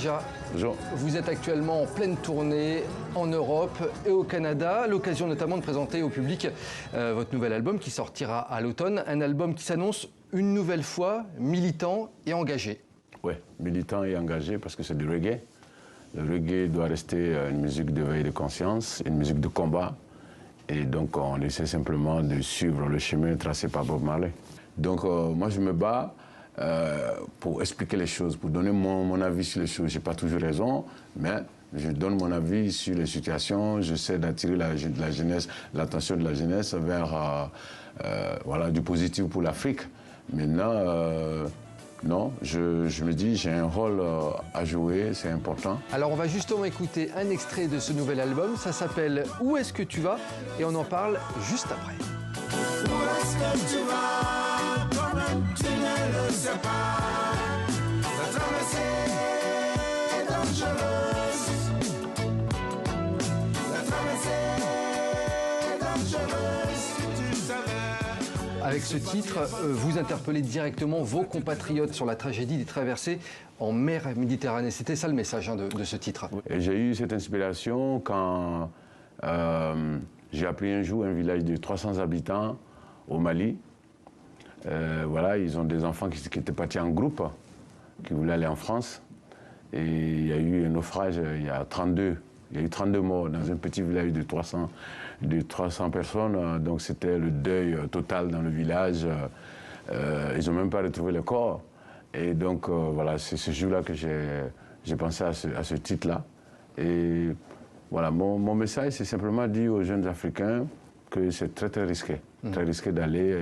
Tikonja. Bonjour. Vous êtes actuellement en pleine tournée en Europe et au Canada, l'occasion notamment de présenter au public votre nouvel album qui sortira à l'automne, un album qui s'annonce une nouvelle fois militant et engagé. Oui, militant et engagé parce que c'est du reggae. Le reggae doit rester une musique d'éveil de conscience, une musique de combat. Et donc on essaie simplement de suivre le chemin tracé par Bob Marley. Donc moi je me bats pour expliquer les choses, pour donner mon avis sur les choses. Je n'ai pas toujours raison, mais je donne mon avis sur les situations. J'essaie d'attirer la jeunesse, l'attention de la jeunesse vers voilà, du positif pour l'Afrique. Maintenant, non, je me dis j'ai un rôle à jouer, c'est important. Alors on va justement écouter un extrait de ce nouvel album, ça s'appelle « Où est-ce que tu vas ?» et on en parle juste après. Où est-ce que tu vas? Toi-même tu ne le sais pas. La traversée est dangereuse. La traversée est dangereuse. Si tu savais. Avec ce titre, vous interpellez directement vos compatriotes sur la tragédie des traversées en mer Méditerranée. C'était ça le message de ce titre. Et j'ai eu cette inspiration quand j'ai appris un jour un village de 300 habitants au Mali. Voilà, ils ont des enfants qui étaient partis en groupe, qui voulaient aller en France. Et il y a eu un naufrage, il y a eu 32 morts dans un petit village de 300 personnes. Donc c'était le deuil total dans le village. Ils n'ont même pas retrouvé le corps. Et donc voilà, c'est ce jour-là que j'ai pensé à ce titre-là. Et voilà, mon message, c'est simplement dire aux jeunes Africains que c'est très très risqué. Très risqué d'aller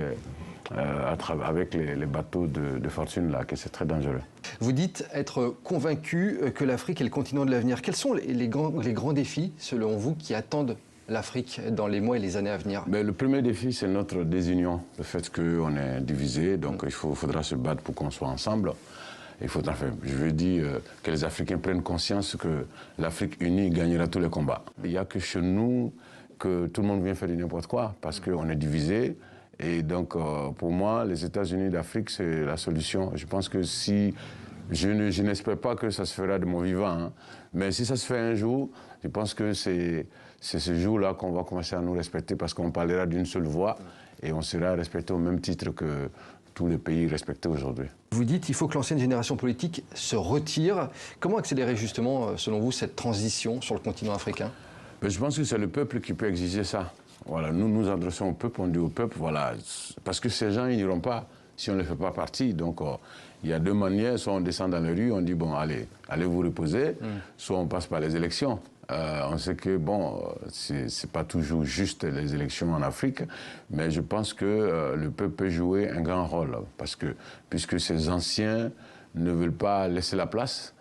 avec les bateaux de fortune là, que c'est très dangereux. Vous dites être convaincu que l'Afrique est le continent de l'avenir. Quels sont les grands défis, selon vous, qui attendent l'Afrique dans les mois et les années à venir? Mais le premier défi, c'est notre désunion, le fait qu'on est divisé, donc il faudra se battre pour qu'on soit ensemble. Je veux dire que les Africains prennent conscience que l'Afrique unie gagnera tous les combats. Il n'y a que chez nous que tout le monde vient faire du n'importe quoi, parce qu'on est divisé. Et donc, pour moi, les États-Unis d'Afrique, c'est la solution. Je pense que si... Je n'espère pas que ça se fera de mon vivant, hein. Mais si ça se fait un jour, je pense que c'est ce jour-là qu'on va commencer à nous respecter parce qu'on parlera d'une seule voix et on sera respecté au même titre que tous les pays respectés aujourd'hui. Vous dites qu'il faut que l'ancienne génération politique se retire. Comment accélérer justement, selon vous, cette transition sur le continent africain? Je pense que c'est le peuple qui peut exiger ça. Voilà, nous nous adressons au peuple, on dit au peuple, voilà, parce que ces gens, ils n'iront pas si on ne les fait pas partie. Donc, il y a deux manières, soit on descend dans les rues, on dit, bon, allez vous reposer, soit on passe par les élections. On sait que, bon, c'est pas toujours juste les élections en Afrique, mais je pense que le peuple peut jouer un grand rôle, parce que, puisque ces anciens ne veulent pas laisser la place,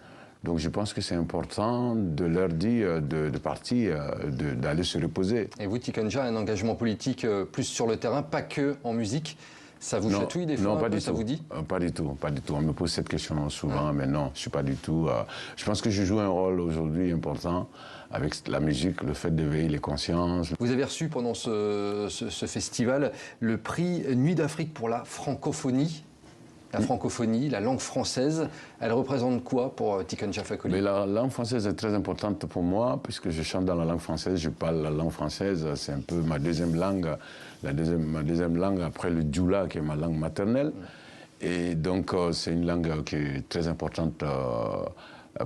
donc je pense que c'est important de leur dire de partir, d'aller se reposer. Et vous, Tikonja, un engagement politique plus sur le terrain, pas que en musique, ça vous chatouille des fois? Non, pas du tout. Ça vous dit? Pas du tout, pas du tout. On me pose cette question souvent, mais non, je ne suis pas du tout... je pense que je joue un rôle aujourd'hui important avec la musique, le fait d'éveiller les consciences. Vous avez reçu pendant ce festival le prix Nuit d'Afrique pour la francophonie. La francophonie, la langue française, elle représente quoi pour Tikonja Fakoly? Mais la langue française est très importante pour moi, puisque je chante dans la langue française, je parle la langue française, c'est un peu ma deuxième langue, ma deuxième langue après le djoula, qui est ma langue maternelle. Et donc c'est une langue qui est très importante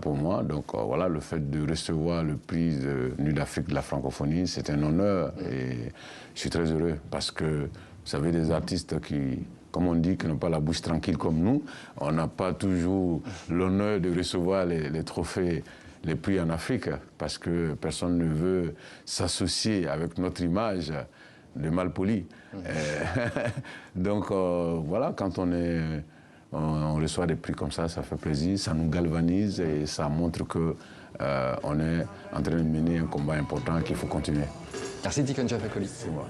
pour moi. Donc voilà, le fait de recevoir le prix de Nuit d'Afrique de la francophonie, c'est un honneur et je suis très heureux parce que vous savez, des artistes qui, comme on dit, qui n'ont pas la bouche tranquille comme nous, on n'a pas toujours l'honneur de recevoir les trophées, les prix en Afrique, parce que personne ne veut s'associer avec notre image de malpoli. Donc voilà, quand on reçoit des prix comme ça fait plaisir, ça nous galvanise et ça montre que on est en train de mener un combat important qu'il faut continuer. Merci Tikonja Fakoly. C'est moi.